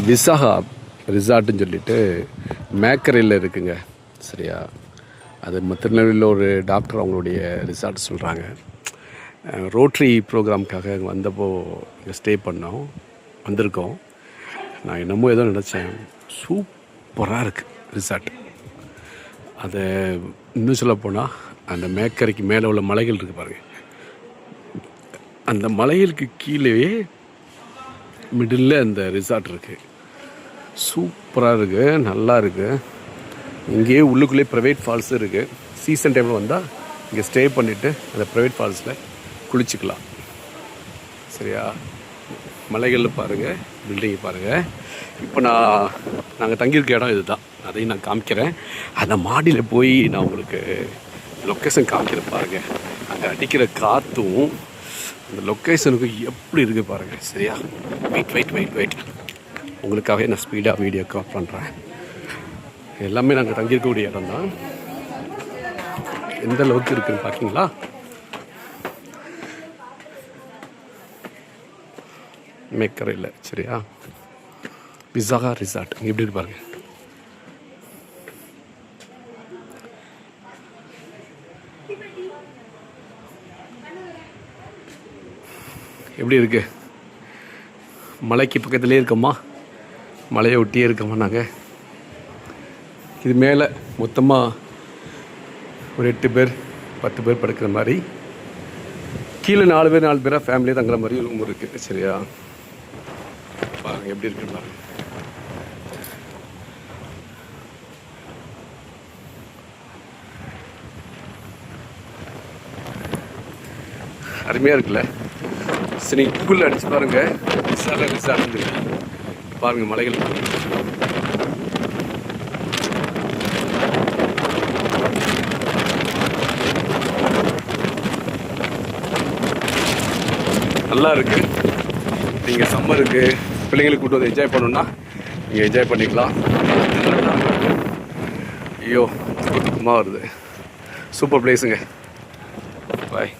விசாகா ரிசார்ட்டுன்னு சொல்லிட்டு மேக்கரையில் இருக்குங்க. சரியா, அது திருநெல்வேலியில் ஒரு டாக்டர் அவங்களுடைய ரிசார்ட் சொல்கிறாங்க. ரோட்ரி ப்ரோக்ராமுக்காக வந்தப்போ இங்கே ஸ்டே வந்திருக்கோம். நான் என்னமோ ஏதோ நினச்சேன், சூப்பராக இருக்குது ரிசார்ட். அதை இன்னும் சொல்லப்போனால் அந்த மேக்கரைக்கு மேலே உள்ள மலைகள் இருக்குது பாருங்கள், அந்த மலைகளுக்கு கீழேயே மிடில் அந்த ரிசார்ட் இருக்குது. சூப்பராக இருக்குது, நல்லா இருக்குது. இங்கேயே உள்ளுக்குள்ளே ப்ரைவேட் ஃபால்ஸும் இருக்குது. சீசன் டைமில் வந்தால் இங்கே ஸ்டே பண்ணிவிட்டு அந்த ப்ரைவேட் ஃபால்ஸில் குளிச்சுக்கலாம். சரியா, மலைகளில் பாருங்கள், பில்டிங்கை பாருங்கள். இப்போ நாங்கள் தங்கியிருக்க இடம் இது தான், அதையும் நான் காமிக்கிறேன். அந்த மாடியில் போய் நான் உங்களுக்கு லொக்கேஷன் காமிக்கிறேன் பாருங்கள். அங்கே அடிக்கிற காற்றும் அந்த லொக்கேஷனுக்கு எப்படி இருக்குது பாருங்கள். சரியா, வெயிட் உங்களுக்காகவே நான் ஸ்பீடாக வீடியோ கால் பண்ணுறேன். எல்லாமே நாங்கள் தங்கியிருக்கக்கூடிய இடம் தான். எந்த அளவுக்கு இருக்குதுன்னு பார்க்கிங்களா? மேக்கரையில். சரியா, விசாகா ரிசார்ட் எப்படி இருக்கு பாருங்கள். எப்படி இருக்கு? மலைக்கு பக்கத்துலேயே இருக்கோமா, மலையை ஒட்டியே இருக்கோமா நாங்கள். இது மேலே மொத்தமாக ஒரு 8 பேர் 10 பேர் படுக்கிற மாதிரி, கீழே 4 பேராக ஃபேமிலியாக தங்குற மாதிரி ரூம் இருக்குது. சரியா, பாருங்கள் எப்படி இருக்குன்னு பாருங்கள். அருமையாக இருக்குல்ல? சரி, கூகுளில் அடிச்சு பாருங்கள், ரிசார்ட் பாருங்கள். மலைகள் நல்லா இருக்குது. நீங்கள் சம்மருக்கு பிள்ளைங்களுக்கு கூட்டு வந்து என்ஜாய் பண்ணணுன்னா நீங்கள் என்ஜாய் பண்ணிக்கலாம். ஐயோ, சுத்தமாக வருது. சூப்பர் பிளேஸுங்க. பாய்.